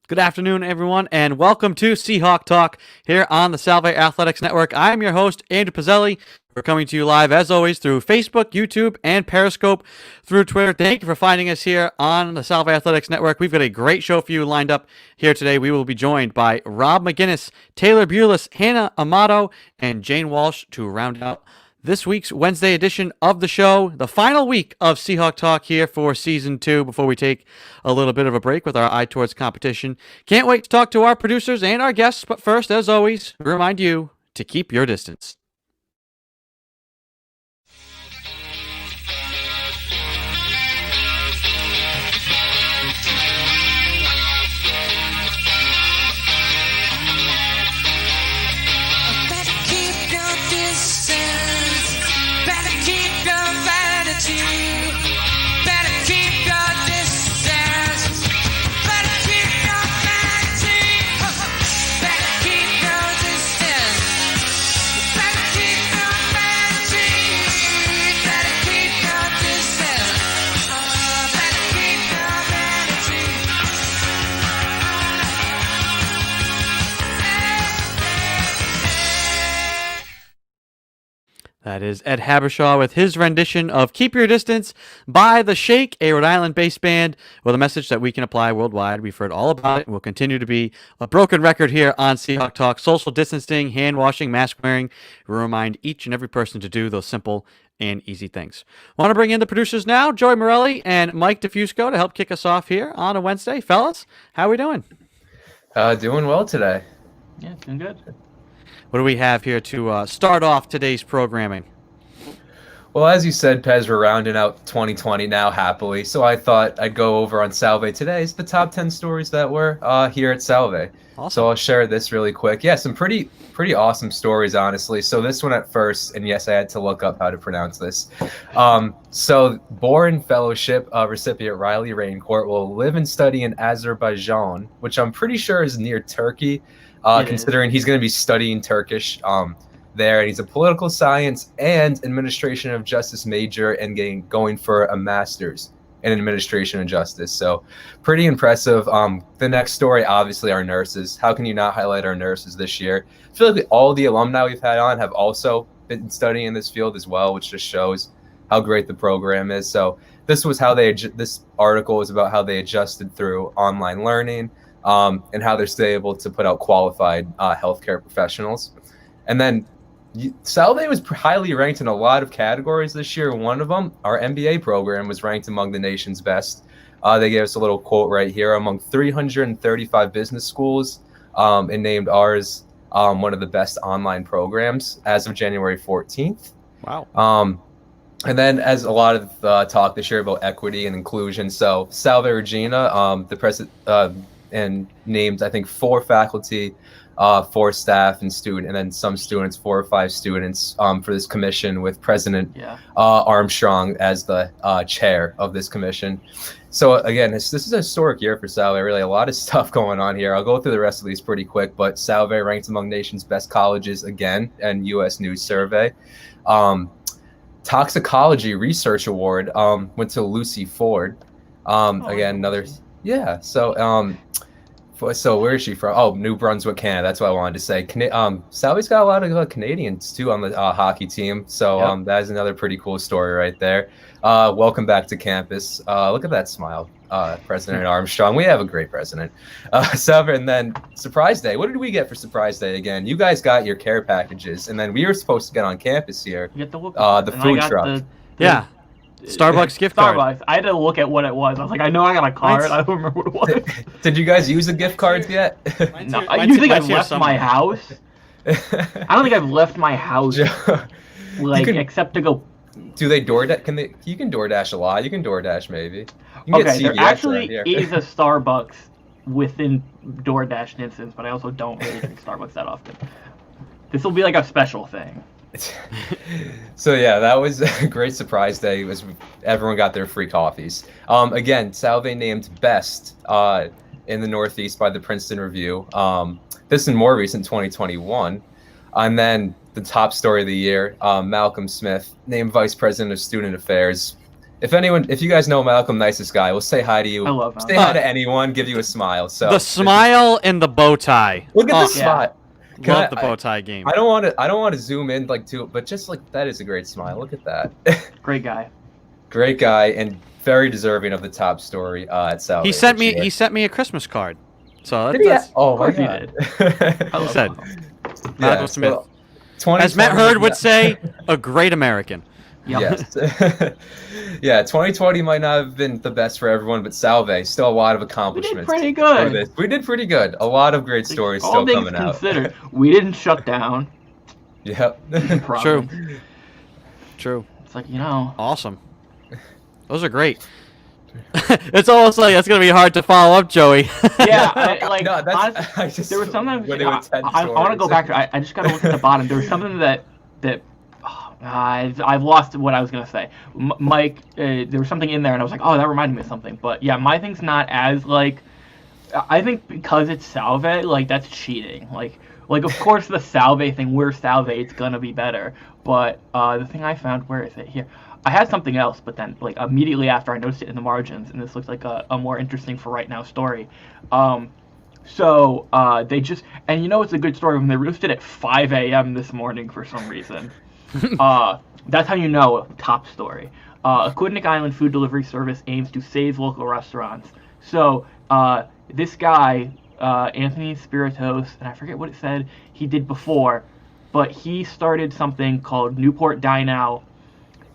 Good afternoon, everyone, and welcome to Seahawk Talk here on the Salve Athletics Network. I am your host, Andrew Pezzelli. We're coming to you live, as always, through Facebook, YouTube, and Periscope through Twitter. Thank you for finding us here on the Salve Athletics Network. We've got a great show for you lined up here today. We will be joined by Rob McGuiness, Taylor Bulis, Hannah Amato, and Jane Walsh to round out this week's Wednesday edition of the show, the final week of Seahawk Talk here for Season 2 before we take a little bit of a break with our eye towards competition. Can't wait to talk to our producers and our guests, but first, as always, we remind you to keep your distance. That is Ed Habershaw with his rendition of Keep Your Distance by The Shake, a Rhode Island-based band with a message that we can apply worldwide. We've heard all about it and will continue to be a broken record here on Seahawk Talk. Social distancing, hand washing, mask wearing. We remind each and every person to do those simple and easy things. Want to bring in the producers now, Joey Morelli and Mike DeFusco, to help kick us off here on a Wednesday. Fellas, how are we doing? Doing well today. Yeah, doing good. What do we have here to start off today's programming? Well, as you said, Pez, we're rounding out 2020 now happily, so I thought I'd go over on Salve today's the top 10 stories that were here at Salve. Awesome. So I'll share this really quick. Yeah, some pretty awesome stories, honestly. So this one at first, and yes, I had to look up how to pronounce this. So Boren Fellowship recipient Riley Raincourt will live and study in Azerbaijan, which I'm pretty sure is near Turkey. Considering he's going to be studying Turkish there, and he's a political science and administration of justice major and going for a master's in administration of justice. So pretty impressive. The next story, obviously, our nurses. How can you not highlight our nurses this year? I feel like all the alumni we've had on have also been studying in this field as well, which just shows how great the program is. So this article was about how they adjusted through online learning. And how they're still able to put out qualified healthcare professionals. And then Salve was highly ranked in a lot of categories this year. One of them, our MBA program, was ranked among the nation's best. They gave us a little quote right here. Among 335 business schools, and named ours one of the best online programs as of January 14th. Wow. And then, as a lot of talk this year about equity and inclusion, so Salve Regina, the president, and named, I think, 4 faculty, 4 staff and student, and then some students, 4 or 5 students for this commission, with President Armstrong as the chair of this commission. So again, this is a historic year for Salve. Really, a lot of stuff going on here. I'll go through the rest of these pretty quick, but Salve ranked among nation's best colleges again, and U.S. News Survey. Toxicology Research Award went to Lucy Ford. Again, another. Yeah, so where is she from? Oh, New Brunswick, Canada. That's what I wanted to say. Salve's got a lot of Canadians too on the hockey team, so that is another pretty cool story right there. Welcome back to campus. Look at that smile, President Armstrong. We have a great president. Salve, and then Surprise Day. What did we get for Surprise Day again? You guys got your care packages, and then we were supposed to get on campus here. You get the food truck. Starbucks gift card. Starbucks. I had to look at what it was. I was like, I know I got a card. I don't remember what it was. Did you guys use the gift cards yet? No. You think I've left my house? I don't think I've left my house. Except to go. Do they DoorDash? You can DoorDash a lot. You can DoorDash maybe. You can okay, there actually is a Starbucks within DoorDash instance, but I also don't really drink Starbucks that often. This will be like a special thing. So yeah, that was a great Surprise Day. Everyone got their free coffees. Again, Salve named best in the Northeast by the Princeton Review. This in more recent 2021. And then the top story of the year, Malcolm Smith named Vice President of Student Affairs. if you guys know Malcolm, nicest guy, we'll say hi to you. I love him. Say hi to anyone, give you a smile. So The smile and the bow tie. look at Oh, the smile. Love the bow tie game. I don't want to zoom in like too, but just like that is a great smile. Look at that. Great guy. Great guy and very deserving of the top story at Salve. He sent me a Christmas card. So Did he? Oh my Of course he god. did. I He love said, him. Malcolm Smith. So, As Matt 2020 Hurd would say, a great American. Yep. Yes. Yeah, 2020 might not have been the best for everyone, but Salve, still a lot of We did accomplishments. pretty for good. this. We did pretty good. A lot of great stories All still things coming out. considered, we didn't shut down. Yep. True. True. It's like, you know. Awesome. Those are great. It's almost like it's going to be hard to follow up, Joey. Yeah, No, that's- honestly, I just- there was something. when they were 10 I want to go stories. back to. I just got to look at the bottom. There was something that I've lost what I was gonna say. Mike, there was something in there, and I was like, oh, that reminded me of something. But yeah, my thing's not as like. I think because it's Salve, like that's cheating. Like of course the Salve thing. We're Salve. It's gonna be better. But the thing I found, where is it here? I had something else, but then like immediately after I noticed it in the margins, and this looks like a more interesting for right now story. So they just, and you know it's a good story when they roosted at 5 a.m. this morning for some reason. That's how you know top story. Aquidneck Island food delivery service aims to save local restaurants. So this guy, Anthony Spiritos, and I forget what it said he did before, but he started something called Newport Dine Now,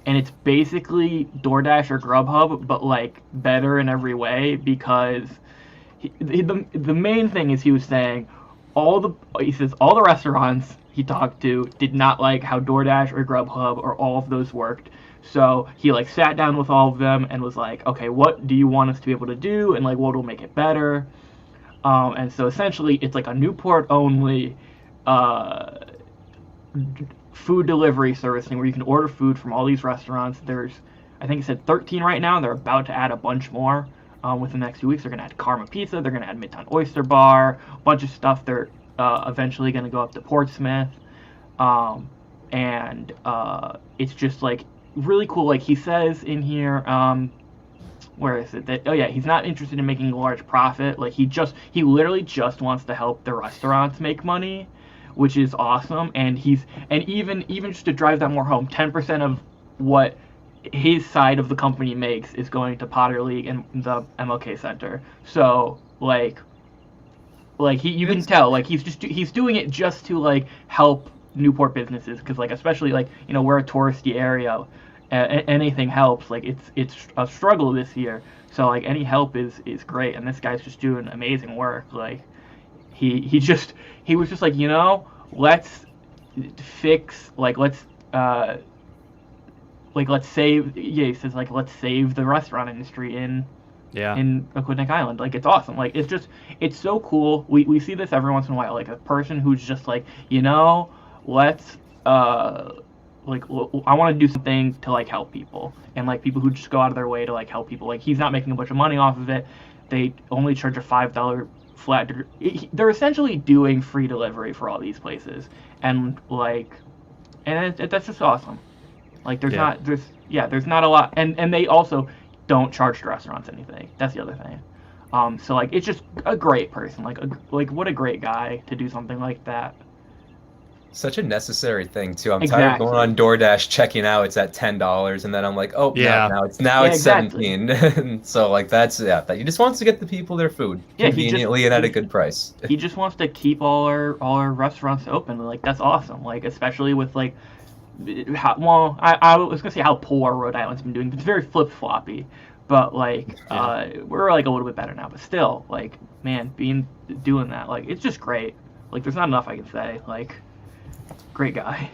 and it's basically DoorDash or Grubhub, but like better in every way because the main thing is he was saying all the restaurants he talked to did not like how DoorDash or Grubhub or all of those worked. So he like sat down with all of them and was like, okay, what do you want us to be able to do, and like what will make it better? And so essentially it's like a Newport only food delivery service thing where you can order food from all these restaurants. There's, I think it said 13 right now, and they're about to add a bunch more within the next few weeks. They're going to add Karma Pizza, they're going to add Midtown Oyster Bar, a bunch of stuff. They're eventually going to go up to Portsmouth, and it's just like really cool. Like he says in here, where is it? That, oh yeah, he's not interested in making a large profit. Like he literally just wants to help the restaurants make money, which is awesome. And even just to drive that more home, 10% of what his side of the company makes is going to Potter League and the MLK Center. So like you can tell like he's doing it just to like help Newport businesses, because like especially like, you know, we're a touristy area, anything helps. Like it's a struggle this year, so like any help is great, and this guy's just doing amazing work. Like he was just like, you know, let's fix, like let's save, yeah, he says like let's save the restaurant industry in Aquidneck Island. Like it's awesome. Like it's so cool. We see this every once in a while, like a person who's just like, you know, let's like I want to do something to like help people, and like people who just go out of their way to like help people. Like he's not making a bunch of money off of it. They only charge a $5 flat. They're essentially doing free delivery for all these places, and like, and that's just awesome. Like there's not a lot, and they also don't charge the restaurants anything. That's the other thing. So like it's just a great person. Like what a great guy to do something like that. Such a necessary thing too. I'm tired of Exactly. going on DoorDash, checking out it's at $10, and then I'm like, oh Yeah. no, it's exactly. 17. So like that he just wants to get the people their food conveniently and at a good price. He just wants to keep all our restaurants open. Like that's awesome. Like especially with like I was gonna say how poor Rhode Island's been doing. It's very flip floppy, but like we're like a little bit better now. But still, like man, doing that, like it's just great. Like there's not enough I can say. Like great guy.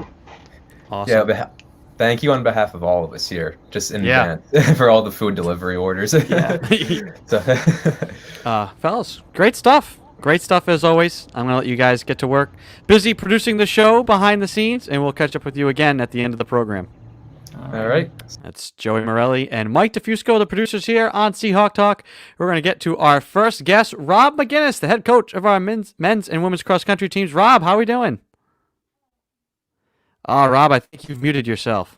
Awesome. Yeah, but thank you on behalf of all of us here, just in Yeah. advance for all the food delivery orders. Yeah. So, Fellas, great stuff. Great stuff as always. I'm going to let you guys get to work. Busy producing the show behind the scenes, and we'll catch up with you again at the end of the program. all right. That's Joey Morelli and Mike DeFusco, the producers here on Seahawk Talk. We're going to get to our first guest, Rob McGuiness, the head coach of our men's and women's cross country teams. Rob, how are we doing? Rob, I think you've muted yourself.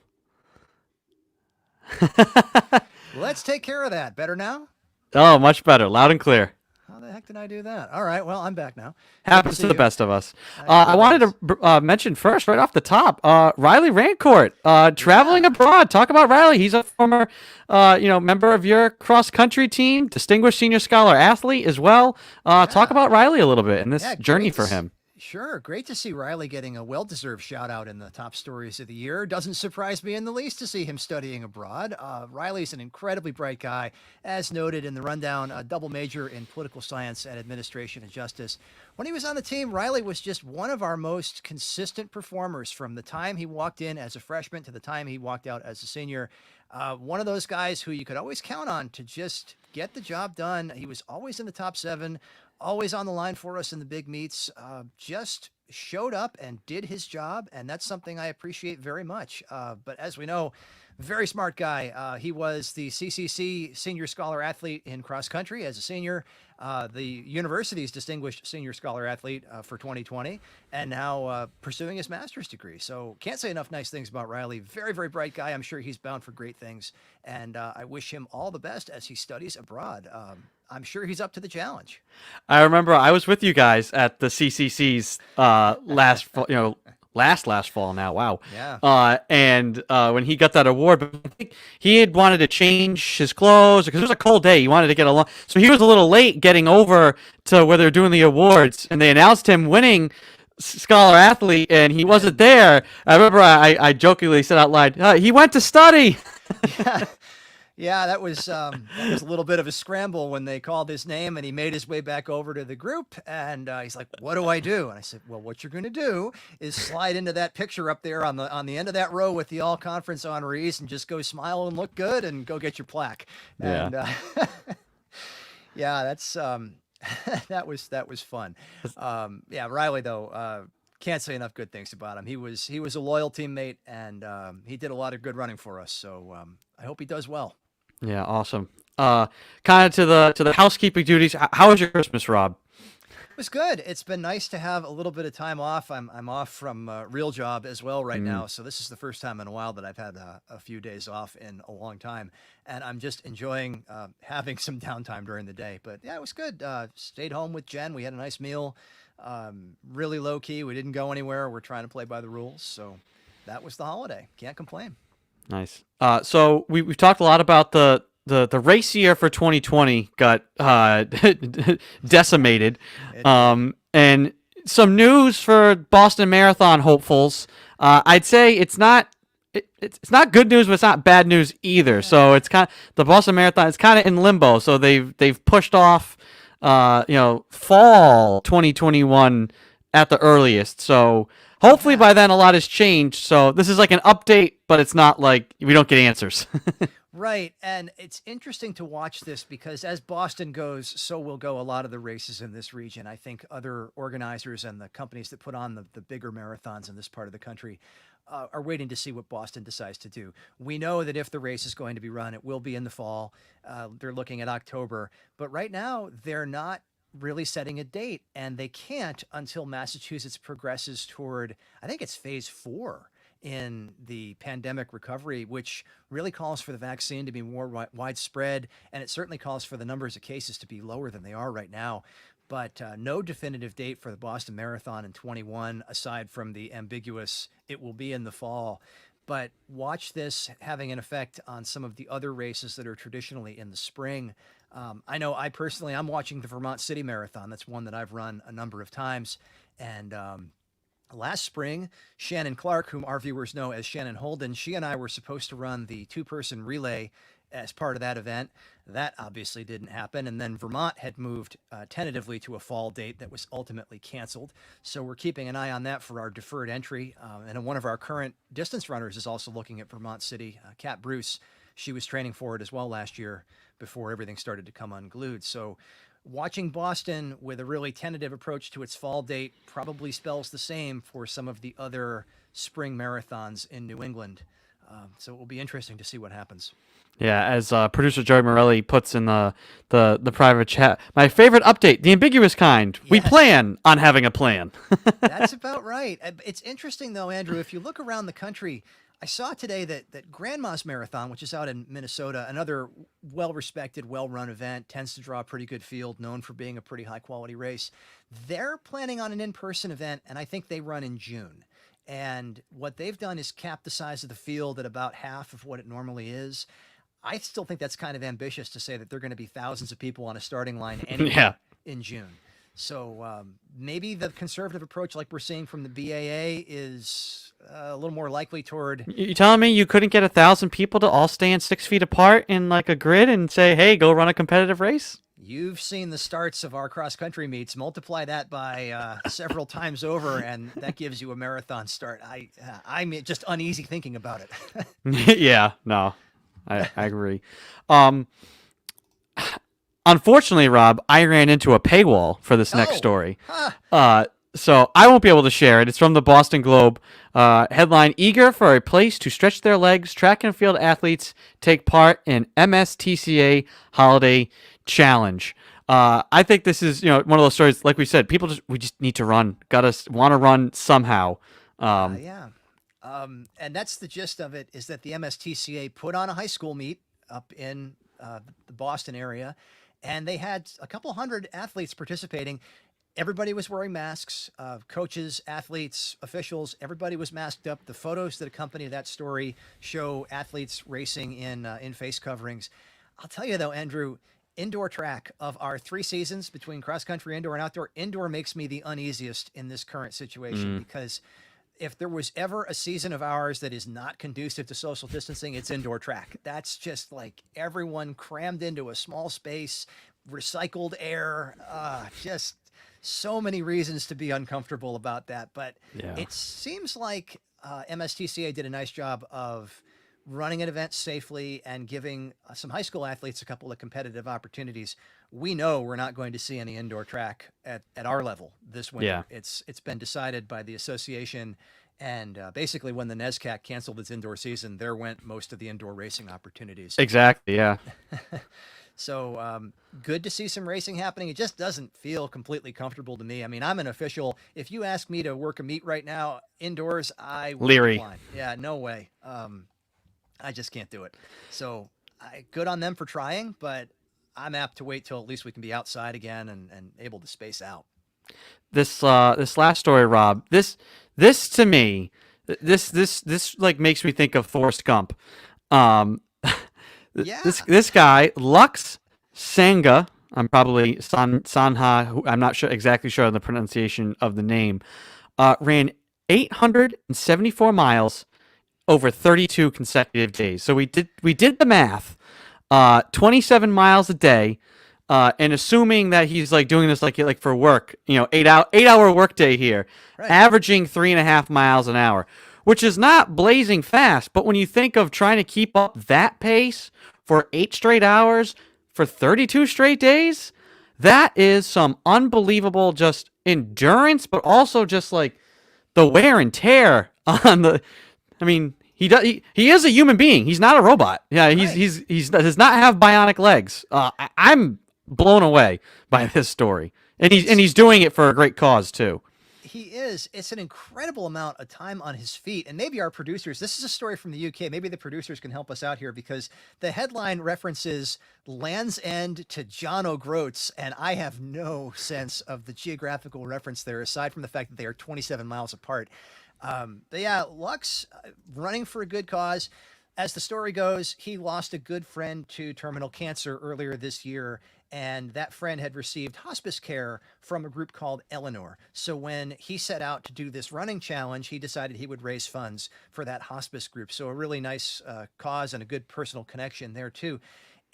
Let's take care of that. Better now? Oh, much better. Loud and clear. How the heck did I do that? All right. Well, I'm back now. Happens to the you. best of us. Nice I to wanted to mention first, right off the top, Riley Rancourt, traveling abroad. Talk about Riley. He's a former, member of your cross country team, distinguished senior scholar athlete as well. Talk about Riley a little bit and this journey for him. Sure. Great to see Riley getting a well-deserved shout-out in the top stories of the year. Doesn't surprise me in the least to see him studying abroad. Riley's an incredibly bright guy, as noted in the rundown, a double major in political science and administration and justice. When he was on the team, Riley was just one of our most consistent performers from the time he walked in as a freshman to the time he walked out as a senior. One of those guys who you could always count on to just get the job done. He was always in the top 7. Always on the line for us in the big meets, just showed up and did his job, and that's something I appreciate very much. But as we know, very smart guy. He was the CCC Senior Scholar Athlete in cross country as a senior, the university's distinguished senior scholar athlete for 2020, and now pursuing his master's degree. So can't say enough nice things about Riley. Very, very bright guy. I'm sure he's bound for great things, and I wish him all the best as he studies abroad. I'm sure he's up to the challenge. I remember I was with you guys at the CCC's last fall now. Wow. Yeah. And when he got that award, but I think he had wanted to change his clothes because it was a cold day. He wanted to get along. So he was a little late getting over to where they're doing the awards, and they announced him winning scholar athlete, and he wasn't there. I remember I jokingly said out loud, he went to study. Yeah. Yeah, that was a little bit of a scramble when they called his name, and he made his way back over to the group, and he's like, "What do I do?" And I said, "Well, what you're going to do is slide into that picture up there on the end of that row with the all conference honorees, and just go smile and look good, and go get your plaque." Yeah. And yeah, that's that was fun. Yeah, Riley though. Can't say enough good things about him. He was a loyal teammate, and he did a lot of good running for us. So I hope he does well. Yeah, awesome. Kind of to the housekeeping duties. How was your Christmas, Rob? It was good. It's been nice to have a little bit of time off. I'm off from real job as well right now, so this is the first time in a while that I've had a few days off in a long time, and I'm just enjoying having some downtime during the day. But yeah, it was good. Stayed home with Jen. We had a nice meal. Really low key. We didn't go anywhere. We're trying to play by the rules, so that was the holiday. Can't complain. Nice. So we've talked a lot about the race year for 2020 got decimated. And some news for Boston Marathon hopefuls. I'd say it's not good news, but it's not bad news either. So it's the Boston Marathon is kind of in limbo. So they've pushed off fall 2021 at the earliest. So hopefully by then a lot has changed. So this is like an update, but it's not like we don't get answers. Right. And it's interesting to watch this because as Boston goes, so will go a lot of the races in this region. I think other organizers and the companies that put on the bigger marathons in this part of the country are waiting to see what Boston decides to do. We know that if the race is going to be run, it will be in the fall. They're looking at October. But right now, they're not really setting a date, and they can't until Massachusetts progresses toward, I think it's phase 4 in the pandemic recovery, which really calls for the vaccine to be more widespread, and it certainly calls for the numbers of cases to be lower than they are right now. But no definitive date for the Boston Marathon in 21, aside from the ambiguous, it will be in the fall. But watch this having an effect on some of the other races that are traditionally in the spring. I know I'm watching the Vermont City Marathon. That's one that I've run a number of times. And last spring, Shannon Clark, whom our viewers know as Shannon Holden, she and I were supposed to run the 2-person relay as part of that event. That obviously didn't happen. And then Vermont had moved tentatively to a fall date that was ultimately canceled. So we're keeping an eye on that for our deferred entry. And one of our current distance runners is also looking at Vermont City, Kat Bruce. She was training for it as well last year before everything started to come unglued. So watching Boston with a really tentative approach to its fall date probably spells the same for some of the other spring marathons in New England. So it will be interesting to see what happens. Yeah, as producer Joey Morelli puts in the private chat, my favorite update, the ambiguous kind. Yes. We plan on having a plan. That's about right. It's interesting, though, Andrew, if you look around the country, I saw today that Grandma's Marathon, which is out in Minnesota, another well-respected, well-run event, tends to draw a pretty good field, known for being a pretty high-quality race. They're planning on an in-person event, and I think they run in June. And what they've done is cap the size of the field at about half of what it normally is. I still think that's kind of ambitious to say that there are going to be thousands of people on a starting line anywhere in June. So maybe the conservative approach, like we're seeing from the BAA, is a little more likely toward. You telling me you couldn't get 1,000 people to all stand 6 feet apart in like a grid and say, "Hey, go run a competitive race"? You've seen the starts of our cross-country meets. Multiply that by several times over, and that gives you a marathon start. I'm just uneasy thinking about it. Yeah, no, I agree. Unfortunately, Rob, I ran into a paywall for this next story. So I won't be able to share it. It's from the Boston Globe. Headline, eager for a place to stretch their legs, track and field athletes take part in MSTCA Holiday Challenge. I think this is, one of those stories, like we said, we just need to run. Want to run somehow. And that's the gist of it, is that the MSTCA put on a high school meet up in the Boston area, and they had a couple hundred athletes participating. Everybody was wearing masks, coaches, athletes, officials, everybody was masked up. The photos that accompany that story show athletes racing in face coverings. I'll tell you though, Andrew, indoor track, of our 3 seasons between cross country, indoor, and outdoor, indoor makes me the uneasiest in this current situation, because if there was ever a season of ours that is not conducive to social distancing, it's indoor track. That's just like everyone crammed into a small space, recycled air, just so many reasons to be uncomfortable about that. But it seems like MSTCA did a nice job of running an event safely and giving some high school athletes a couple of competitive opportunities. We know we're not going to see any indoor track at our level this winter. It's been decided by the association, and basically when the NESCAC canceled its indoor season, there went most of the indoor racing opportunities. Exactly, yeah. So good to see some racing happening. It just doesn't feel completely comfortable to me. I mean, I'm an official. If you ask me to work a meet right now indoors, I would leery. decline. Yeah, no way. I just can't do it. So good on them for trying, but I'm apt to wait till at least we can be outside again and able to space out. This last story, Rob, this to me, this like makes me think of Forrest Gump. This guy, Lux Sangha, I'm probably Sanha, I'm not exactly sure on the pronunciation of the name, ran 874 miles over 32 consecutive days. So we did the math, 27 miles a day, and assuming that he's like doing this like for work, 8-hour workday here, averaging 3.5 miles an hour, which is not blazing fast. But when you think of trying to keep up that pace for 8 straight hours for 32 straight days, that is some unbelievable just endurance, but also just like the wear and tear on the. I mean, he is a human being. He's not a robot. Yeah, he does not have bionic legs. I'm blown away by this story, and he's doing it for a great cause too. He is. It's an incredible amount of time on his feet. And maybe our producers, this is a story from the UK. Maybe the producers can help us out here, because the headline references Land's End to John O'Groats, and I have no sense of the geographical reference there, aside from the fact that they are 27 miles apart. But yeah, Lux running for a good cause. As the story goes, he lost a good friend to terminal cancer earlier this year, and that friend had received hospice care from a group called Eleanor. So when he set out to do this running challenge, he decided he would raise funds for that hospice group. So a really nice cause and a good personal connection there too.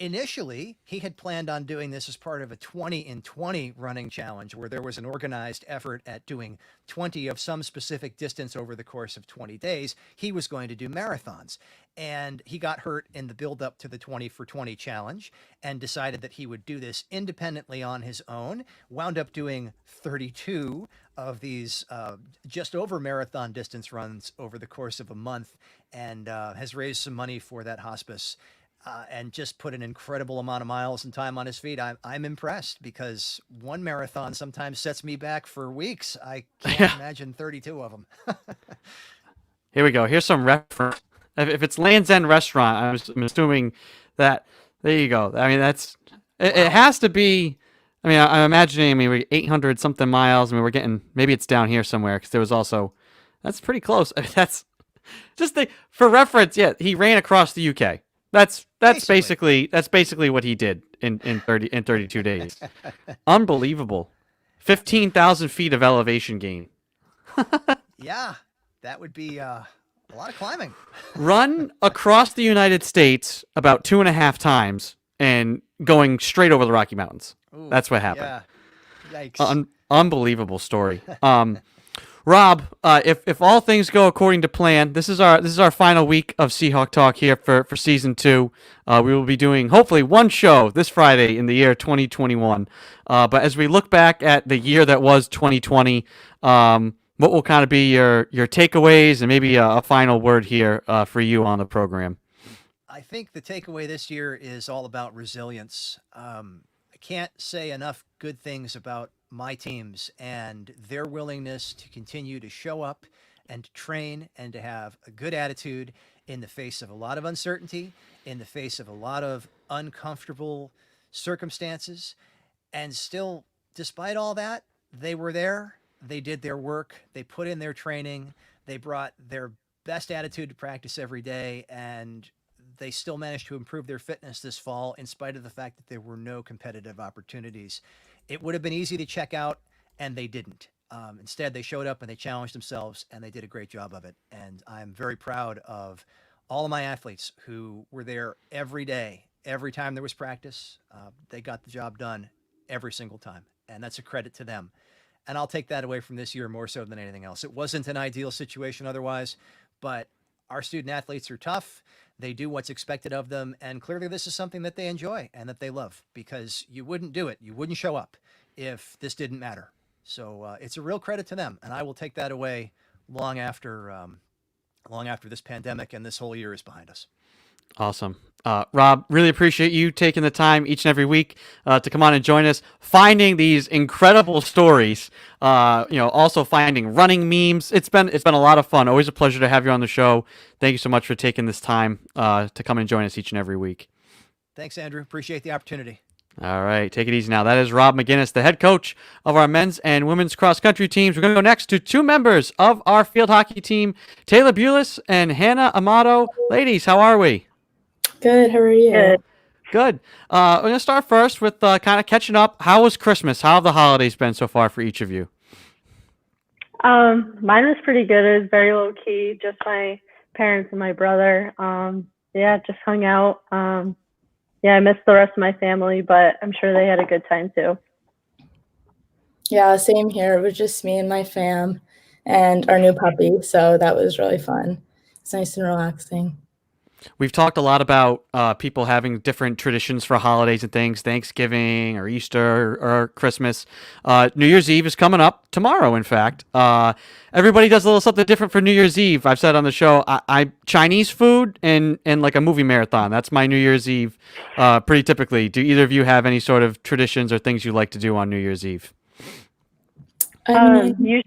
Initially, he had planned on doing this as part of a 20 in 20 running challenge, where there was an organized effort at doing 20 of some specific distance over the course of 20 days. He was going to do marathons, and he got hurt in the build-up to the 20 for 20 challenge and decided that he would do this independently on his own, wound up doing 32 of these just over marathon distance runs over the course of a month, and has raised some money for that hospice. And just put an incredible amount of miles and time on his feet. I'm impressed, because one marathon sometimes sets me back for weeks. I can't imagine 32 of them. Here we go. Here's some reference. if it's Land's End Restaurant, I'm assuming that. There you go. I mean, it has to be. I mean, I'm imagining. I mean, we're 800 something miles. I mean, we're getting, maybe it's down here somewhere, because there was also, that's pretty close. I mean, that's just for reference. Yeah, he ran across the UK. That's basically what he did in 32 days. Unbelievable. 15,000 feet of elevation gain. Yeah, that would be a lot of climbing. Run across the United States about 2.5 times and going straight over the Rocky Mountains. Ooh, That's what happened. Yeah. Yikes. Unbelievable story. Rob, if all things go according to plan, this is our final week of Seahawk Talk here for season 2. We will be doing hopefully one show this Friday in the year 2021. But as we look back at the year that was 2020, what will kind of be your takeaways and maybe a final word here for you on the program? I think the takeaway this year is all about resilience. I can't say enough good things about my teams and their willingness to continue to show up and to train and to have a good attitude in the face of a lot of uncertainty, in the face of a lot of uncomfortable circumstances. And still, despite all that, they were there. They did their work. They put in their training. They brought their best attitude to practice every day. And they still managed to improve their fitness this fall in spite of the fact that there were no competitive opportunities. It would have been easy to check out, and they didn't. Instead, they showed up and they challenged themselves, and they did a great job of it. And I'm very proud of all of my athletes who were there every day. Every time there was practice, they got the job done every single time. And that's a credit to them. And I'll take that away from this year more so than anything else. It wasn't an ideal situation otherwise, but our student athletes are tough. They do what's expected of them. And clearly this is something that they enjoy and that they love, because you wouldn't do it. You wouldn't show up if this didn't matter. So it's a real credit to them. And I will take that away long after this pandemic and this whole year is behind us. Awesome. Rob, really appreciate you taking the time each and every week to come on and join us, finding these incredible stories, also finding running memes. It's been a lot of fun. Always a pleasure to have you on the show. Thank you so much for taking this time to come and join us each and every week. Thanks, Andrew. Appreciate the opportunity. All right, take it easy now. That is Rob McGuiness, the head coach of our men's and women's cross-country teams. We're going to go next to 2 members of our field hockey team, Taylor Bulis and Hannah Amato. Ladies, how are we? Good. How are you? Good. We're going to start first with kind of catching up. How was Christmas? How have the holidays been so far for each of you? Mine was pretty good. It was very low key. Just my parents and my brother. Just hung out. I missed the rest of my family, but I'm sure they had a good time too. Yeah, same here. It was just me and my fam and our new puppy. So that was really fun. It's nice and relaxing. We've talked a lot about people having different traditions for holidays and things, Thanksgiving or Easter or Christmas. New Year's Eve is coming up tomorrow, in fact. Everybody does a little something different for New Year's Eve. I've said on the show, I Chinese food and like a movie marathon. That's my New Year's Eve pretty typically. Do either of you have any sort of traditions or things you like to do on New Year's Eve? You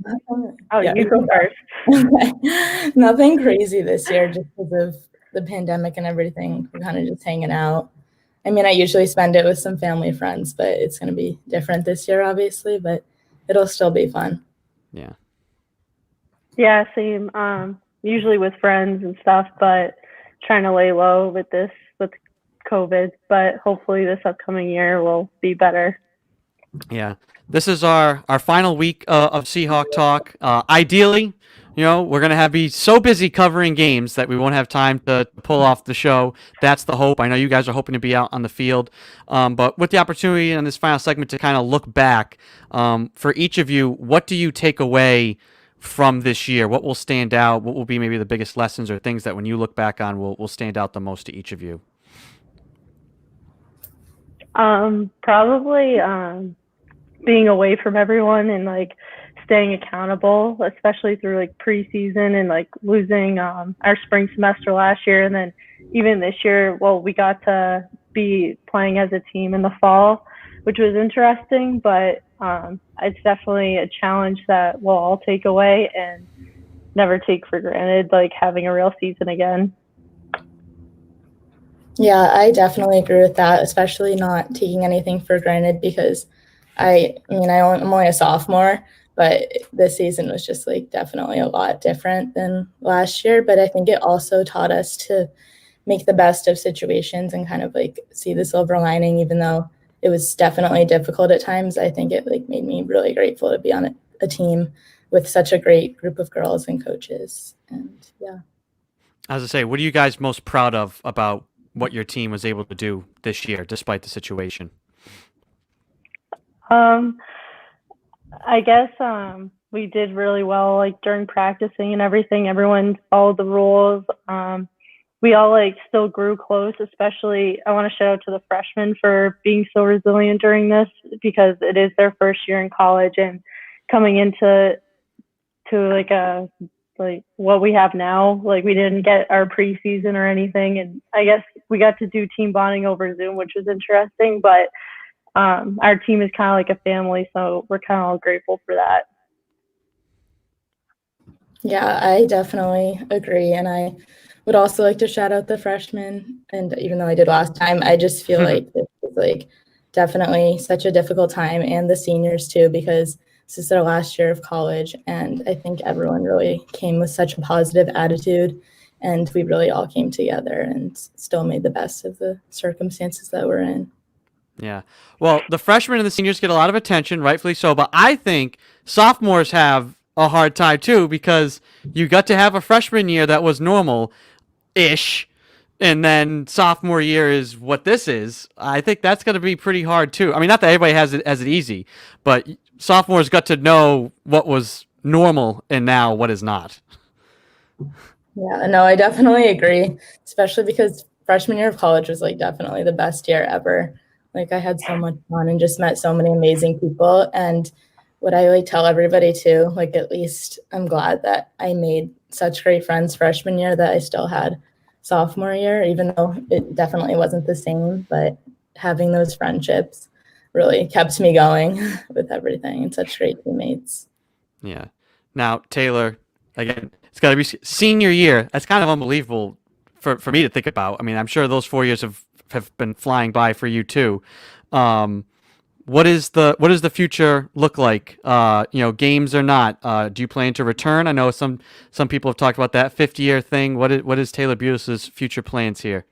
go first. Okay. Nothing crazy this year just because of the pandemic and everything. We're kind of just hanging out. I mean, I usually spend it with some family and friends, but it's going to be different this year, obviously, but it'll still be fun. Yeah. Yeah, same. Usually with friends and stuff, but trying to lay low with COVID, but hopefully this upcoming year will be better. Yeah. This is our final week of Seahawk Talk. Ideally, we're going to be so busy covering games that we won't have time to pull off the show. That's the hope. I know you guys are hoping to be out on the field. But with the opportunity in this final segment to kind of look back, for each of you, what do you take away from this year? What will stand out? What will be maybe the biggest lessons or things that when you look back on will stand out the most to each of you? Probably being away from everyone and staying accountable, especially through preseason and losing our spring semester last year, and then even this year, we got to be playing as a team in the fall, which was interesting, but it's definitely a challenge that we'll all take away and never take for granted, having a real season again. Yeah, I definitely agree with that, especially not taking anything for granted because I'm only a sophomore, but this season was just like definitely a lot different than last year. But I think it also taught us to make the best of situations and kind of like see the silver lining, even though it was definitely difficult at times. I think it like made me really grateful to be on a team with such a great group of girls and coaches. And yeah. As I say, what are you guys most proud of about what your team was able to do this year, despite the situation? I guess we did really well, like during practicing and everything. Everyone followed the rules. We all like still grew close. Especially, I want to shout out to the freshmen for being so resilient during this because it is their first year in college and coming into like what we have now. Like we didn't get our preseason or anything, and I guess we got to do team bonding over Zoom, which was interesting. But our team is kind of like a family, so we're kind of all grateful for that. Yeah, I definitely agree. And I would also like to shout out the freshmen. And even though I did last time, I just feel like this is like definitely such a difficult time, and the seniors too, because this is their last year of college. And I think everyone really came with such a positive attitude, and we really all came together and still made the best of the circumstances that we're in. Yeah. Well, the freshmen and the seniors get a lot of attention, rightfully so, but I think sophomores have a hard time too because you got to have a freshman year that was normal-ish, and then sophomore year is what this is. I think that's going to be pretty hard too. I mean, not that everybody has it easy, but sophomores got to know what was normal and now what is not. Yeah, no, I definitely agree, especially because freshman year of college was like definitely the best year ever. Like I had so much fun and just met so many amazing people. And what I like tell everybody too, like at least I'm glad that I made such great friends freshman year that I still had sophomore year, even though it definitely wasn't the same, but having those friendships really kept me going with everything and such great teammates. Yeah. Now, Taylor, again, it's got to be senior year. That's kind of unbelievable for me to think about. I mean, I'm sure those 4 years have been flying by for you too. What does the future look like? Games or not? Do you plan to return? I know some people have talked about that 50-year thing. What is Taylor Bulis's future plans here?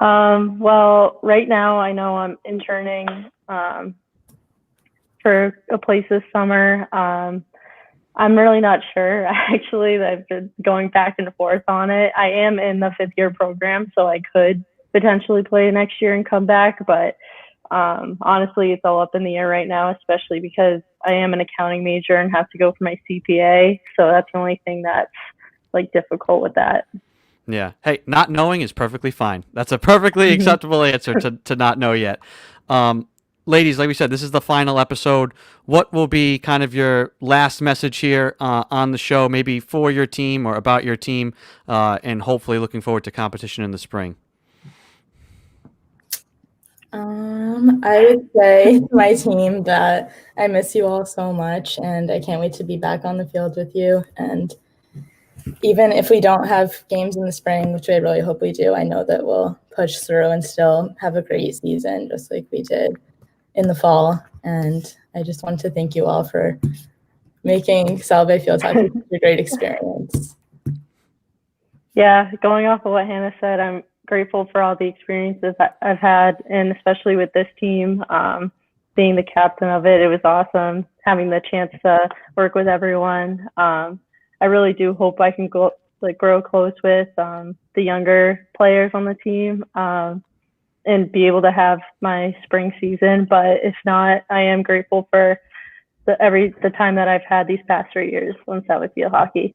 Well, right now I know I'm interning for a place this summer. I'm really not sure. Actually, I've been going back and forth on it. I am in the 5th-year program, so I could potentially play next year and come back. But honestly, it's all up in the air right now, especially because I am an accounting major and have to go for my CPA. So that's the only thing that's like difficult with that. Yeah. Hey, not knowing is perfectly fine. That's a perfectly acceptable answer to not know yet. Ladies, like we said, this is the final episode. What will be kind of your last message here on the show, maybe for your team or about your team, and hopefully looking forward to competition in the spring? I would say to my team that I miss you all so much, and I can't wait to be back on the field with you. And even if we don't have games in the spring, which I really hope we do, I know that we'll push through and still have a great season, just like we did in the fall. And I just want to thank you all for making Salve Field Hockey a great experience. Yeah, going off of what Hannah said, I'm grateful for all the experiences I've had, and especially with this team, being the captain of it. It was awesome having the chance to work with everyone. I really do hope I can grow close with the younger players on the team and be able to have my spring season. But if not, I am grateful for the time that I've had these past 3 years on South Field Hockey.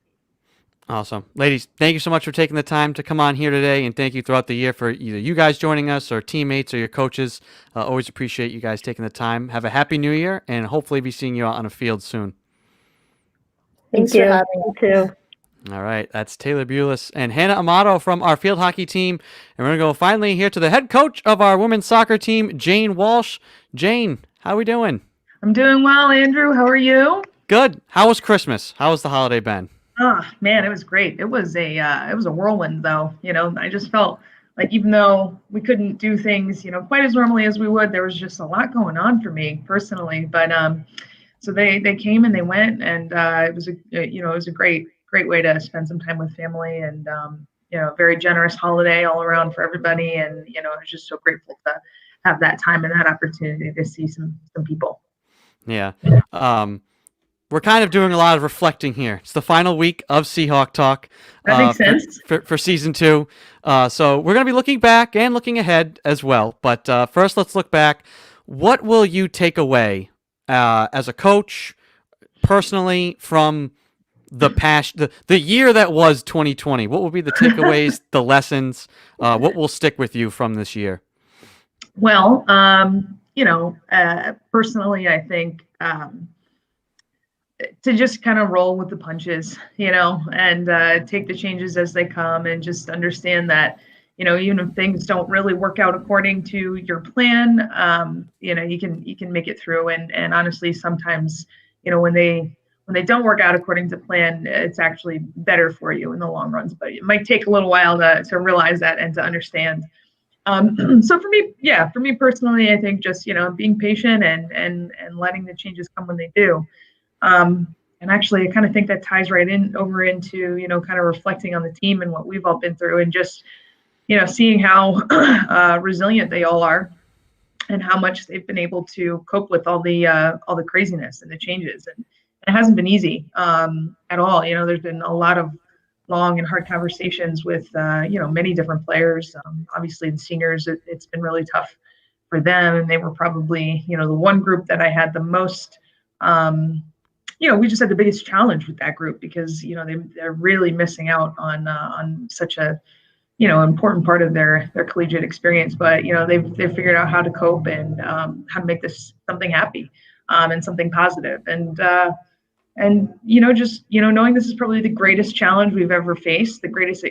Awesome. Ladies, thank you so much for taking the time to come on here today, and thank you throughout the year for either you guys joining us or teammates or your coaches. Always appreciate you guys taking the time. Have a happy new year, and hopefully be seeing you out on a field soon. Thanks for having me too. All right, that's Taylor Bulis and Hannah Amato from our field hockey team. And we're going to go finally here to the head coach of our women's soccer team, Jane Walsh. Jane, how are we doing? I'm doing well, Andrew. How are you? Good. How was Christmas? How was the holiday been? Oh, man, it was great. It was a whirlwind, though. I just felt like, even though we couldn't do things, quite as normally as we would, there was just a lot going on for me personally. But so they came and they went, and it was a great way to spend some time with family, and very generous holiday all around for everybody. And I was just so grateful to have that time and that opportunity to see some people. Yeah. We're kind of doing a lot of reflecting here. It's the final week of Seahawk Talk. That makes sense. For season 2. So we're going to be looking back and looking ahead as well. But first, let's look back. What will you take away as a coach, personally, from the past, the year that was 2020? What will be the takeaways, the lessons? What will stick with you from this year? Well, personally, I think to just kind of roll with the punches, and take the changes as they come, and just understand that, even if things don't really work out according to your plan, you can make it through. And honestly, sometimes, when they don't work out according to plan, it's actually better for you in the long runs. But it might take a little while to realize that and to understand. So for me personally, I think just, being patient and letting the changes come when they do. And actually, I kind of think that ties right over into, kind of reflecting on the team and what we've all been through, and just, seeing how resilient they all are, and how much they've been able to cope with all the craziness and the changes. And it hasn't been easy at all. There's been a lot of long and hard conversations with, many different players. Obviously, the seniors, it's been really tough for them. And they were probably, the one group that I had the most, we just had the biggest challenge with that group, because, they're really missing out on such a, important part of their collegiate experience. But, they've figured out how to cope, and how to make this something happy, and something positive. And just, knowing this is probably the greatest challenge we've ever faced, the greatest,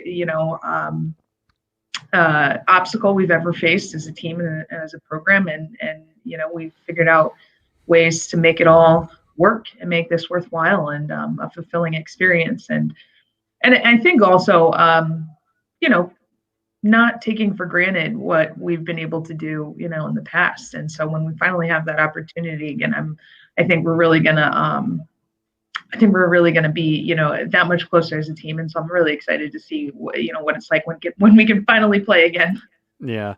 obstacle we've ever faced as a team and as a program. And we've figured out ways to make it all work and make this worthwhile and a fulfilling experience. And I think also, not taking for granted what we've been able to do, in the past. And so when we finally have that opportunity again, I think we're really gonna be, that much closer as a team. And so I'm really excited to see what it's like when we can finally play again. Yeah.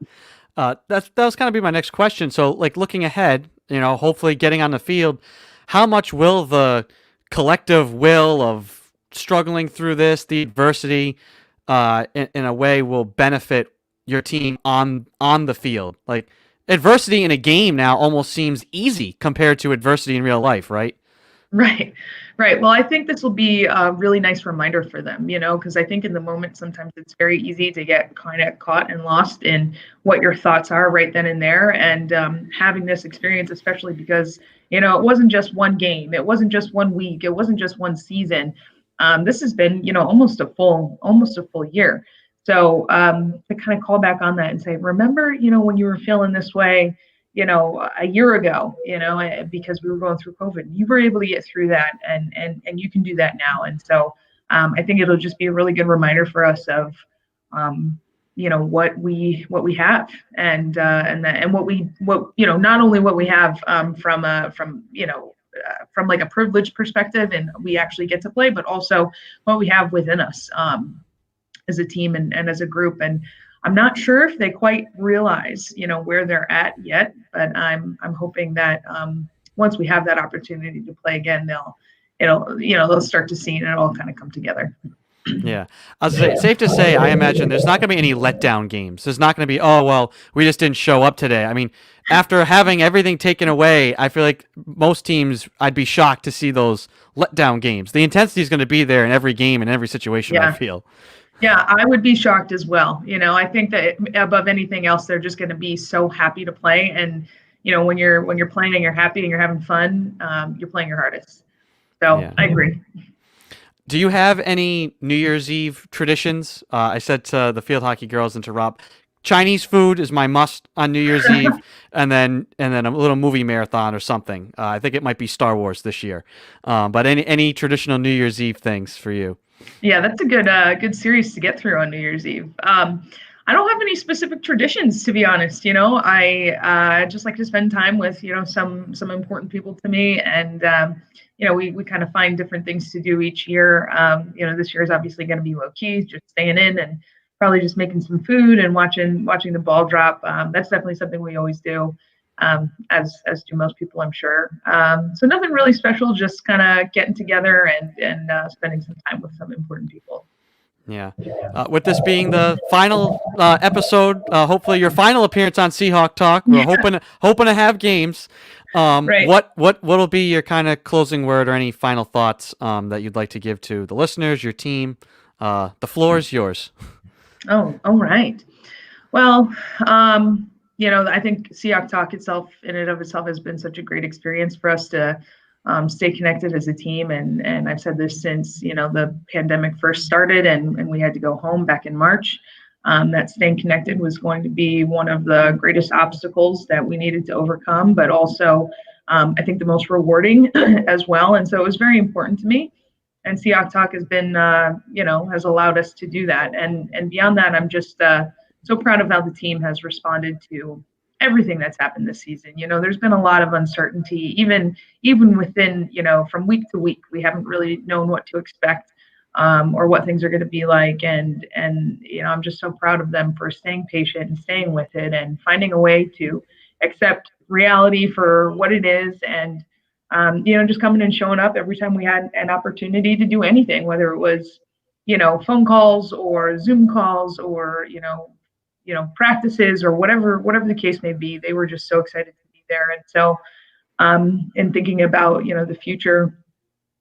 That was kind of be my next question. So, like, looking ahead, hopefully getting on the field, how much will the collective will of struggling through this, the adversity, in a way, will benefit your team on the field? Like, adversity in a game now almost seems easy compared to adversity in real life, right? Right. Well, I think this will be a really nice reminder for them, because I think in the moment, sometimes it's very easy to get kind of caught and lost in what your thoughts are right then and there. And having this experience, especially because, it wasn't just one game, it wasn't just 1 week, it wasn't just one season. This has been, almost a full year. So to kind of call back on that and say, remember, when you were feeling this way, a year ago, because we were going through COVID, you were able to get through that, and you can do that now. And so I think it'll just be a really good reminder for us of, what we have, and what not only what we have from like a privileged perspective, and we actually get to play, but also what we have within us as a team and as a group. And I'm not sure if they quite realize, where they're at yet, but I'm hoping that once we have that opportunity to play again, they'll start to see and it'll all kind of come together. Yeah. Safe to say, I imagine there's not going to be any letdown games. There's not going to be, oh, well, we just didn't show up today. I mean, after having everything taken away, I feel like most teams, I'd be shocked to see those letdown games. The intensity is going to be there in every game and every situation, yeah. I feel. Yeah, I would be shocked as well. I think that above anything else, they're just going to be so happy to play. And, when you're playing and you're happy and you're having fun, you're playing your hardest. So yeah. I agree. Do you have any New Year's Eve traditions? I said to the field hockey girls and to Rob, Chinese food is my must on New Year's Eve, and then a little movie marathon or something. I think it might be Star Wars this year. But any traditional New Year's Eve things for you? Yeah, that's a good series to get through on New Year's Eve. I don't have any specific traditions, to be honest. I just like to spend time with, some important people to me, and we kind of find different things to do each year. This year is obviously going to be low key, just staying in and probably just making some food and watching the ball drop. That's definitely something we always do, as do most people, I'm sure. So nothing really special, just kind of getting together and spending some time with some important people. Yeah. With this being the final episode, hopefully your final appearance on Seahawk Talk, we're hoping to have games. Right. What'll be your kind of closing word or any final thoughts that you'd like to give to the listeners, your team? The floor is yours. Oh, all right. Well, I think Seahawk Talk itself, in and of itself, has been such a great experience for us to stay connected as a team. And I've said this since, the pandemic first started and we had to go home back in March, that staying connected was going to be one of the greatest obstacles that we needed to overcome, but also I think the most rewarding as well. And so it was very important to me. And Seahawk Talk has been, has allowed us to do that. And beyond that, I'm just so proud of how the team has responded to everything that's happened this season. There's been a lot of uncertainty, even within, from week to week, we haven't really known what to expect or what things are going to be like. And I'm just so proud of them for staying patient and staying with it and finding a way to accept reality for what it is. And, just coming and showing up every time we had an opportunity to do anything, whether it was, phone calls or Zoom calls or, practices or whatever the case may be. They were just so excited to be there. And so, in thinking about, the future,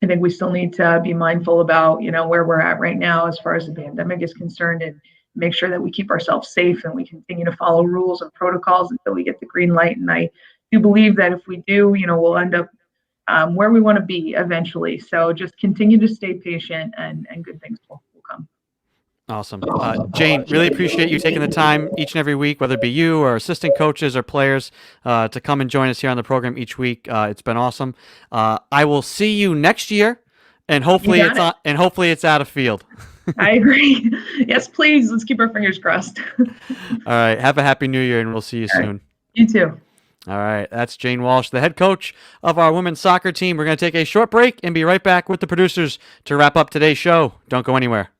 I think we still need to be mindful about, where we're at right now as far as the pandemic is concerned, and make sure that we keep ourselves safe and we continue to follow rules and protocols until we get the green light. And I do believe that if we do, we'll end up where we want to be eventually. So just continue to stay patient and good things will come. Awesome. Jane, really appreciate you taking the time each and every week, whether it be you or assistant coaches or players, to come and join us here on the program each week. It's been awesome. I will see you next year, and hopefully it's out of field. I agree. Yes, please. Let's keep our fingers crossed. All right. Have a happy New Year, and we'll see you soon. You too. All right. That's Jane Walsh, the head coach of our women's soccer team. We're going to take a short break and be right back with the producers to wrap up today's show. Don't go anywhere.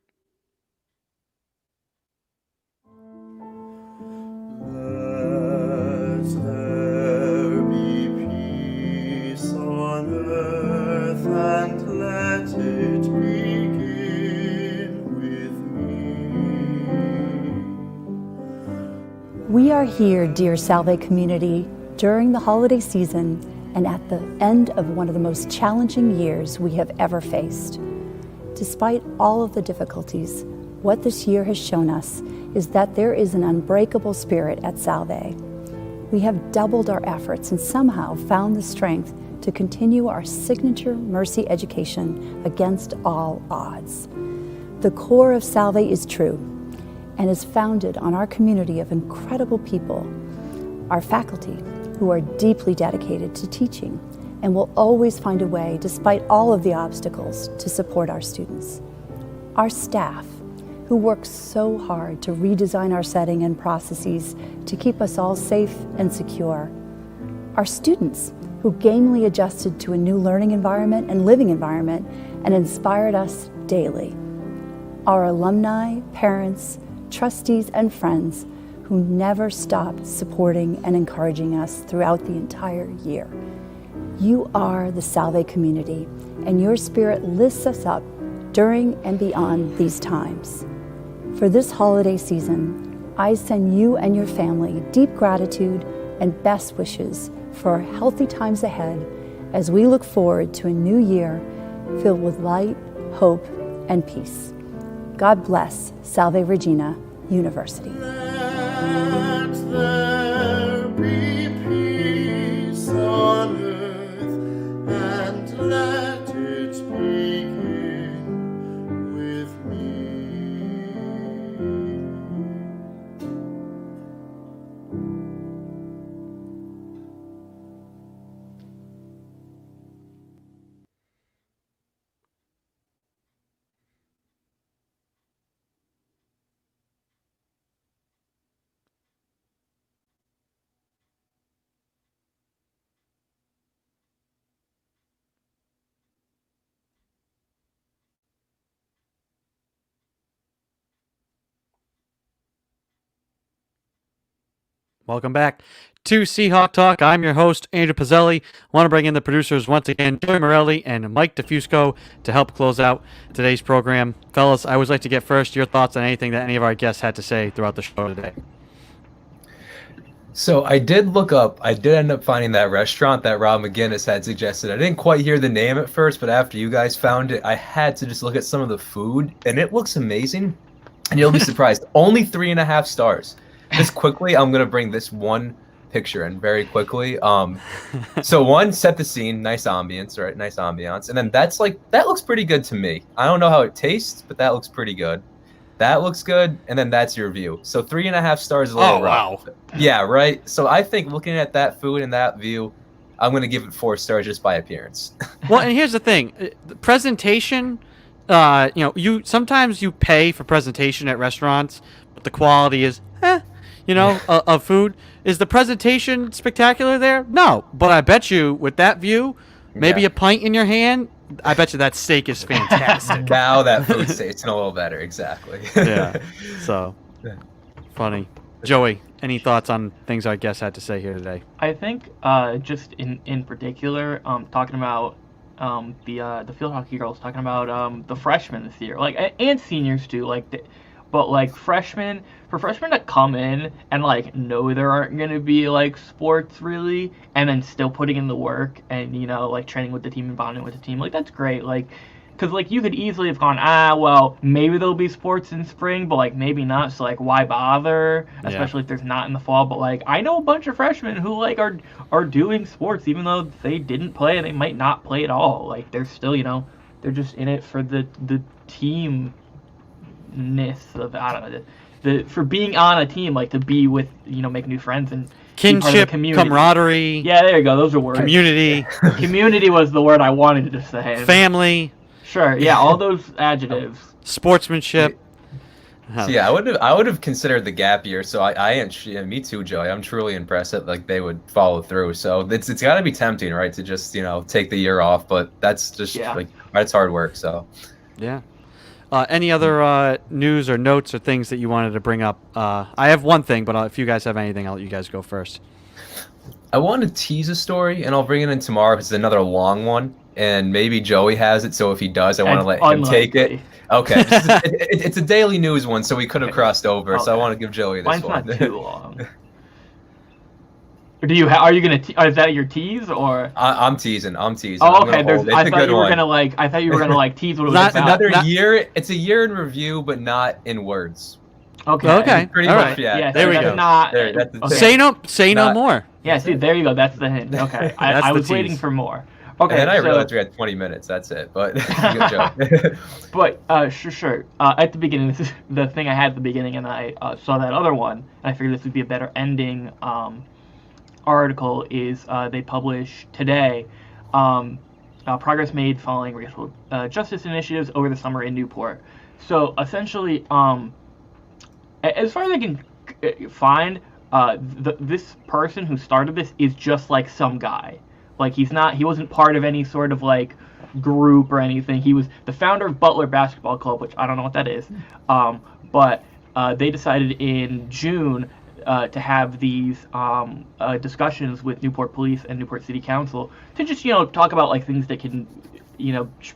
We are here, dear Salve community, during the holiday season and at the end of one of the most challenging years we have ever faced. Despite all of the difficulties, what this year has shown us is that there is an unbreakable spirit at Salve. We have doubled our efforts and somehow found the strength to continue our signature mercy education against all odds. The core of Salve is true and is founded on our community of incredible people, our faculty, who are deeply dedicated to teaching and will always find a way, despite all of the obstacles, to support our students. Our staff, who works so hard to redesign our setting and processes to keep us all safe and secure. Our students, who gamely adjusted to a new learning environment and living environment and inspired us daily. Our alumni, parents, trustees, and friends who never stopped supporting and encouraging us throughout the entire year. You are the Salve community, and your spirit lifts us up during and beyond these times. For this holiday season, I send you and your family deep gratitude and best wishes for healthy times ahead as we look forward to a new year filled with light, hope, and peace. God bless Salve Regina University. Let there be peace on earth, and let it begin with me. Welcome back to Seahawk Talk. I'm your host, Andrew Pezzelli. I want to bring in the producers once again, Joey Morelli and Mike DeFusco, to help close out today's program. Fellas, I always like to get first your thoughts on anything that any of our guests had to say throughout the show today. So I did end up finding that restaurant that Rob McGuiness had suggested. I didn't quite hear the name at first, but after you guys found it, I had to just look at some of the food, and it looks amazing. And you'll be surprised. Only 3.5 stars. Just quickly, I'm gonna bring this one picture in very quickly. So one, set the scene, nice ambience, right? Nice ambiance, and then that looks pretty good to me. I don't know how it tastes, but that looks pretty good. That looks good, and then that's your view. So 3.5 stars is a little rough. Wow. Yeah, right. So I think looking at that food and that view, I'm gonna give it 4 stars just by appearance. Well, and here's the thing: the presentation. You sometimes you pay for presentation at restaurants, but the quality is, of food. Is the presentation spectacular there? No, but I bet you with that view, maybe a pint in your hand, I bet you that steak is fantastic. Now that food tastes a little better, exactly. Yeah. So funny. Joey, any thoughts on things our guests had to say here today? I think just in particular, talking about the field hockey girls, talking about the freshmen this year, like, and seniors too, but like freshmen to come in and like know there aren't going to be like sports really, and then still putting in the work and like training with the team and bonding with the team, like that's great. Like, because like you could easily have gone, well, maybe there'll be sports in spring, but like maybe not, so like why bother, especially if there's not in the fall. But like I know a bunch of freshmen who like are doing sports even though they didn't play, and they might not play at all. Like they're still they're just in it for the teamness of, I don't know, for being on a team, like to be with, make new friends and kinship, community. Camaraderie. Yeah, there you go. Those are words. Community. Community was the word I wanted to say. Family. Sure. Yeah, all those adjectives. Sportsmanship. So yeah, I would have considered the gap year. So I am, me too, Joey. I'm truly impressed that like they would follow through. So it's got to be tempting, right, to just take the year off. But that's just like that's hard work. So yeah. Any other news or notes or things that you wanted to bring up? I have one thing, but if you guys have anything, I'll let you guys go first. I want to tease a story, and I'll bring it in tomorrow because it's another long one, and maybe Joey has it. So if he does, I want to let him take it. Okay, it's a daily news one, so we could have crossed over. Okay. So I want to give Joey this one. Mine's not too long. Are you gonna? Is that your tease or? I'm teasing. Oh, okay. I thought you were gonna tease what it was about. Another year. It's a year in review, but not in words. Okay. Okay. Pretty much. Yeah. There we go. Okay. Say no more. Yeah. See, there you go. That's the hint. Okay. I was waiting for more. Okay. And I realized we had 20 minutes. That's it. But good job. But sure. At the beginning, this is the thing I had at the beginning, and I saw that other one, and I figured this would be a better ending. Article is they published today progress made following racial justice initiatives over the summer in Newport. So essentially, as far as I can find, this person who started this is just like some guy. Like he wasn't part of any sort of like group or anything. He was the founder of Butler Basketball Club, which I don't know what that is. But they decided in June to have these discussions with Newport Police and Newport City Council to just talk about like things that can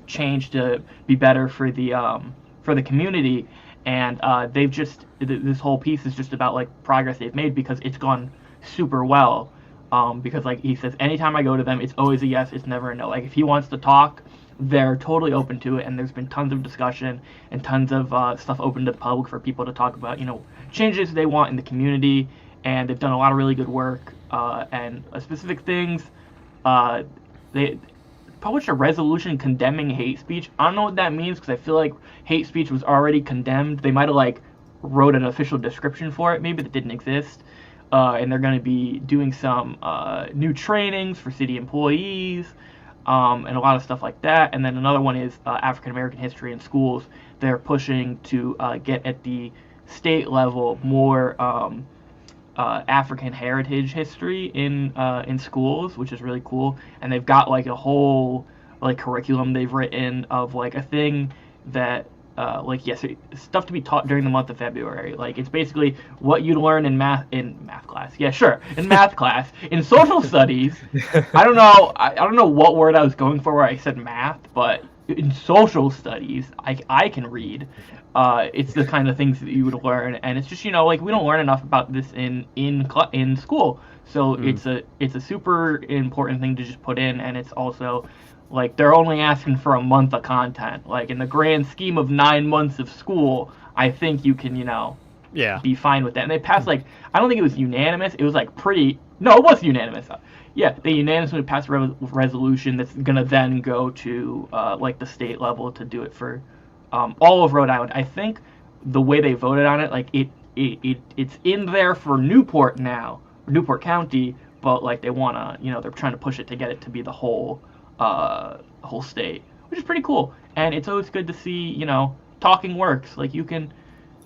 change to be better for the community. And they've just this whole piece is just about like progress they've made because it's gone super well. Because like he says, anytime I go to them, it's always a yes, it's never a no. Like if he wants to talk, they're totally open to it, and there's been tons of discussion and tons of stuff open to the public for people to talk about, changes they want in the community, and they've done a lot of really good work and specific things. They published a resolution condemning hate speech. I don't know what that means because I feel like hate speech was already condemned. They might have like wrote an official description for it, maybe that didn't exist. And they're going to be doing some new trainings for city employees and a lot of stuff like that. And then another one is African American history in schools. They're pushing to get at the state level more African heritage history in schools, which is really cool. And they've got like a whole like curriculum they've written of like a thing that yes, stuff to be taught during the month of February. Like, it's basically what you'd learn in math class. Yeah, sure, in math class. In social studies, I don't know what word I was going for where I said math, but in social studies, I can read. It's the kind of things that you would learn, and it's just, like, we don't learn enough about this in school. So it's a super important thing to just put in, and it's also, like, they're only asking for a month of content. Like, in the grand scheme of 9 months of school, I think you can, be fine with that. And they passed, like, I don't think it was unanimous. It was, like, no, it was unanimous. Yeah, they unanimously passed a resolution that's going to then go to, like, the state level to do it for all of Rhode Island. I think the way they voted on it, like, it's in there for Newport now, Newport County, but, like, they want to, they're trying to push it to get it to be the whole state, which is pretty cool. And it's always good to see, talking works. Like, you can,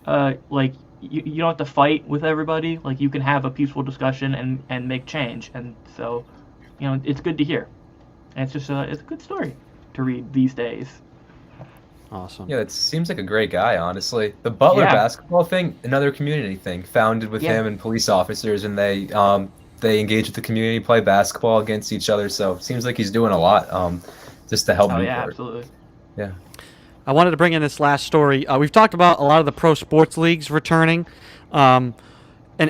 you don't have to fight with everybody. Like, you can have a peaceful discussion and make change. And so, it's good to hear. And it's just it's a good story to read these days. Awesome. Yeah, it seems like a great guy, honestly. The Butler basketball thing, another community thing, founded with him and police officers, and they engage with the community, play basketball against each other. So it seems like he's doing a lot just to help Newport. Yeah, absolutely. Yeah. I wanted to bring in this last story. We've talked about a lot of the pro sports leagues returning. An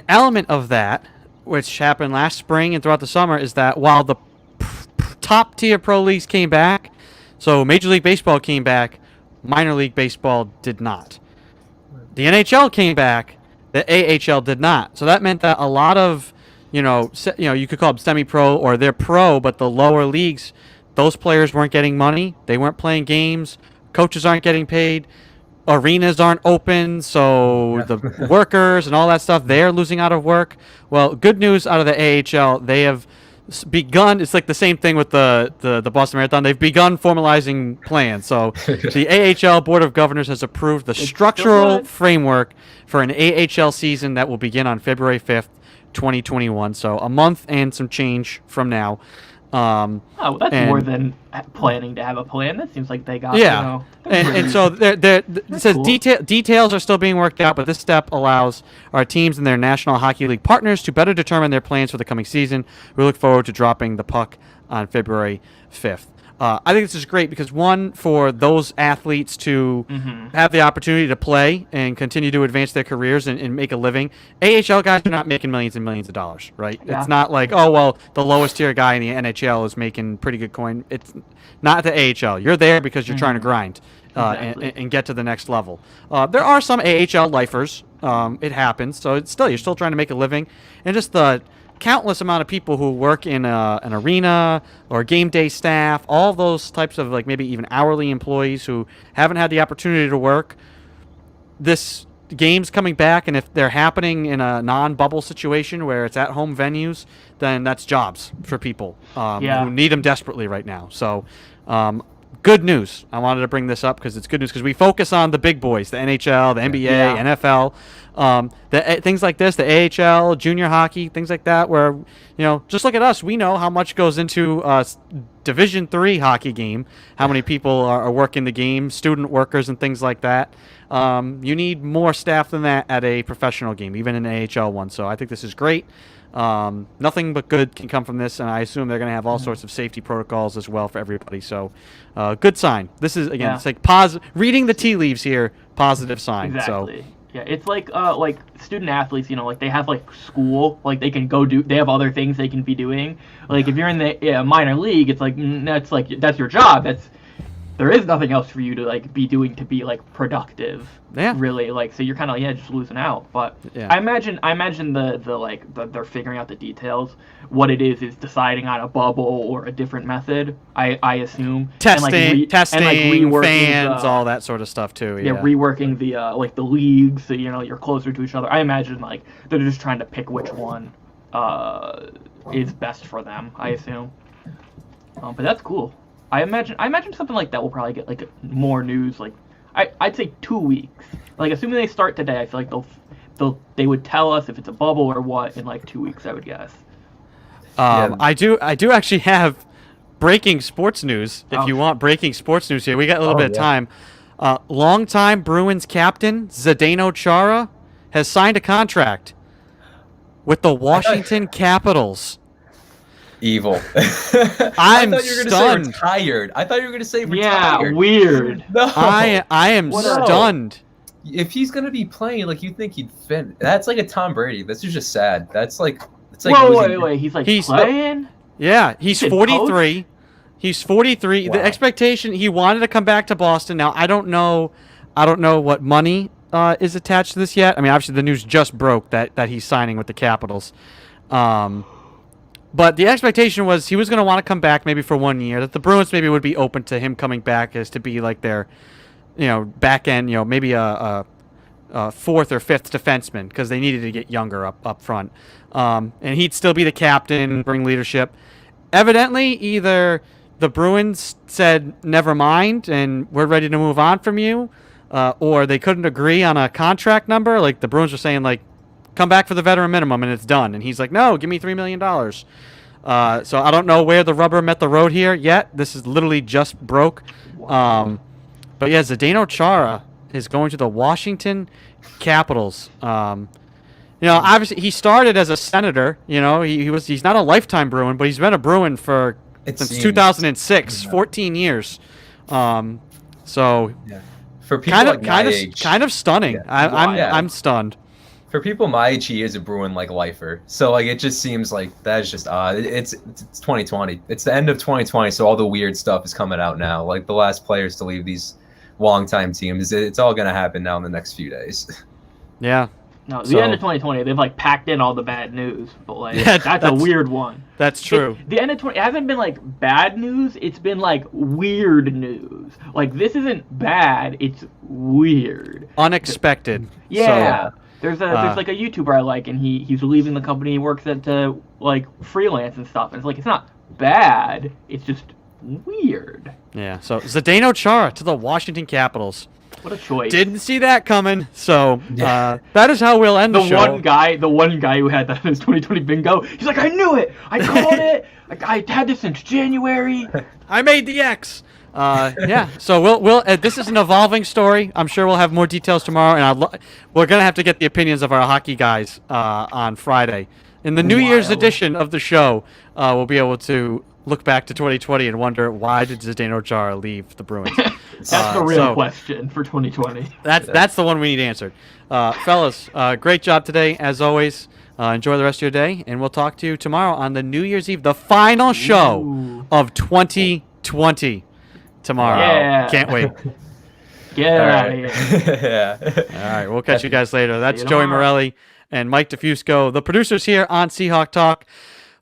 element of that, which happened last spring and throughout the summer, is that while the top tier pro leagues came back, so Major League Baseball came back, minor league baseball did not. The NHL came back, the AHL did not. So that meant that a lot of, you could call them semi-pro or they're pro, but the lower leagues, those players weren't getting money. They weren't playing games. Coaches aren't getting paid. Arenas aren't open. So the workers and all that stuff, they're losing out of work. Well, good news out of the AHL, they have begun. It's like the same thing with the Boston Marathon. They've begun formalizing plans. So the AHL Board of Governors has approved the structural framework for an AHL season that will begin on February 5th, 2021. So a month and some change from now. That's more than planning to have a plan. That seems like they got. And so it says cool. Details are still being worked out, but this step allows our teams and their National Hockey League partners to better determine their plans for the coming season. We look forward to dropping the puck on February 5th. I think this is great because, one, for those athletes to have the opportunity to play and continue to advance their careers and make a living. AHL guys are not making millions and millions of dollars, right? Yeah. It's not like, the lowest tier guy in the NHL is making pretty good coin. It's not the AHL. You're there because you're trying to grind and get to the next level. There are some AHL lifers. It happens. So you're still trying to make a living. And just the countless amount of people who work in an arena or game day staff, all those types of, like, maybe even hourly employees who haven't had the opportunity to work. This game's coming back, and if they're happening in a non-bubble situation where it's at home venues, then that's jobs for people who need them desperately right now. So good news. I wanted to bring this up because it's good news because we focus on the big boys, the NHL, the NBA, NFL. Things like this, the AHL, junior hockey, things like that, where, just look at us. We know how much goes into a Division III hockey game, how many people are working the game, student workers and things like that. You need more staff than that at a professional game, even an AHL one. So I think this is great. Nothing but good can come from this, and I assume they're going to have all sorts of safety protocols as well for everybody. So good sign. This is, again, it's like reading the tea leaves here, positive sign. Exactly. So. Yeah, it's like student athletes, like they have like school, like they can go they have other things they can be doing. Like if you're in the minor league, it's like that's your job. There is nothing else for you to like be doing to be like productive. Yeah. Really, so you're kind of just losing out. But I imagine they're figuring out the details. What it is deciding on a bubble or a different method. I assume testing, and reworking fans, all that sort of stuff too. Yeah, reworking the the leagues so you're closer to each other. I imagine they're just trying to pick which one is best for them. I assume. But that's cool. I imagine something like that will probably get more news. I'd say 2 weeks. Assuming they start today, I feel like they would tell us if it's a bubble or what in 2 weeks. I would guess. I do actually have breaking sports news. If you want breaking sports news here, we got a little bit of time. Longtime Bruins captain Zdeno Chara has signed a contract with the Washington Capitals. Evil. I'm I thought you were stunned. Say retired. I thought you were going to say Yeah, retired. weird. No. I am stunned. If he's going to be playing, like, you think he'd fit. That's like a Tom Brady. This is just sad. That's like, it's like Wait. He's He's- playing? Yeah, he's said 43. He's 43. Wow. The expectation, he wanted to come back to Boston. Now, I don't know what money is attached to this yet. I mean, obviously the news just broke that he's signing with the Capitals. But the expectation was he was going to want to come back maybe for 1 year, that the Bruins maybe would be open to him coming back as to be like their, back end, maybe a fourth or fifth defenseman, because they needed to get younger up front. And he'd still be the captain, bring leadership. Evidently, either the Bruins said, never mind, and we're ready to move on from you, or they couldn't agree on a contract number. Like, the Bruins were saying, like, come back for the veteran minimum and it's done. And he's like, no, give me $3 million. So I don't know where the rubber met the road here yet. This is literally just broke. But yeah, Zdeno Chara is going to the Washington Capitals. Obviously he started as a Senator. He's not a lifetime Bruin, but he's been a Bruin since 2006, 14 years. So Yeah. For people my age, kind of stunning. Yeah. I'm stunned. For people my age, he is a Bruin like lifer. So like it just seems like that's just odd. It's 2020. It's the end of 2020, so all the weird stuff is coming out now. Like the last players to leave these longtime teams. It's all gonna happen now in the next few days. Yeah. No, the end of 2020, they've like packed in all the bad news, but like that's a weird one. That's true. The end of 20, it hasn't been like bad news. It's been like weird news. Like this isn't bad. It's weird. Unexpected. Yeah. There's like a YouTuber I like, and he's leaving the company he works at to like freelance and stuff. And it's like it's not bad. It's just weird. Yeah. So Zdeno Chara to the Washington Capitals. What a choice. Didn't see that coming. So that is how we'll end the show. The one guy who had that in his 2020 bingo. He's like, I knew it. I called it. I had this since January. I made the X. Yeah. So we'll this is an evolving story. I'm sure we'll have more details tomorrow, and we're gonna have to get the opinions of our hockey guys on Friday. In the New Year's edition of the show, we'll be able to look back to 2020 and wonder, why did Zdeno Chara leave the Bruins? That's the real question for 2020. That's the one we need answered. Fellas, great job today, as always. Enjoy the rest of your day, and we'll talk to you tomorrow on the New Year's Eve, the final show of 2020 tomorrow. Yeah. Can't wait. Get out of here. Yeah. All right, we'll catch you guys later. That's Joey Morelli and Mike DeFusco, the producers here on Seahawk Talk.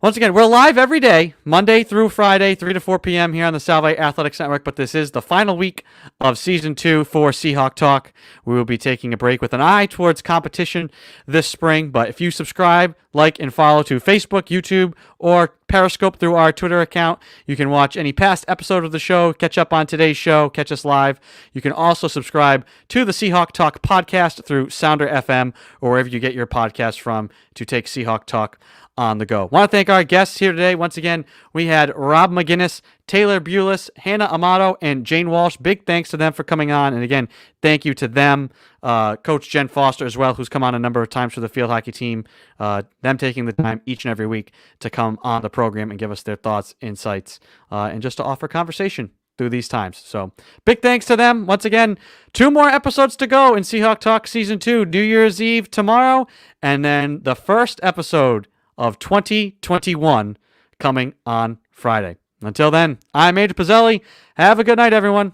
Once again, we're live every day, Monday through Friday, 3 to 4 p.m. here on the Salve Athletics Network, but this is the final week of Season 2 for Seahawk Talk. We will be taking a break with an eye towards competition this spring, but if you subscribe, like, and follow to Facebook, YouTube, or Periscope through our Twitter account, you can watch any past episode of the show, catch up on today's show, catch us live. You can also subscribe to the Seahawk Talk podcast through Sounder FM or wherever you get your podcast from to take Seahawk Talk on the go. Want to thank our guests here today. Once again, we had Rob McGuiness, Taylor Bulis, Hannah Amato, and Jane Walsh. Big thanks to them for coming on. And again, thank you to them, Coach Jen Foster as well, who's come on a number of times for the field hockey team. Them taking the time each and every week to come on the program and give us their thoughts, insights, and just to offer conversation through these times. So big thanks to them. Once again, 2 more episodes to go in Seahawk Talk Season 2, New Year's Eve tomorrow, and then the first episode of 2021 coming on Friday. Until then, I'm Pezzelli. Have a good night, everyone.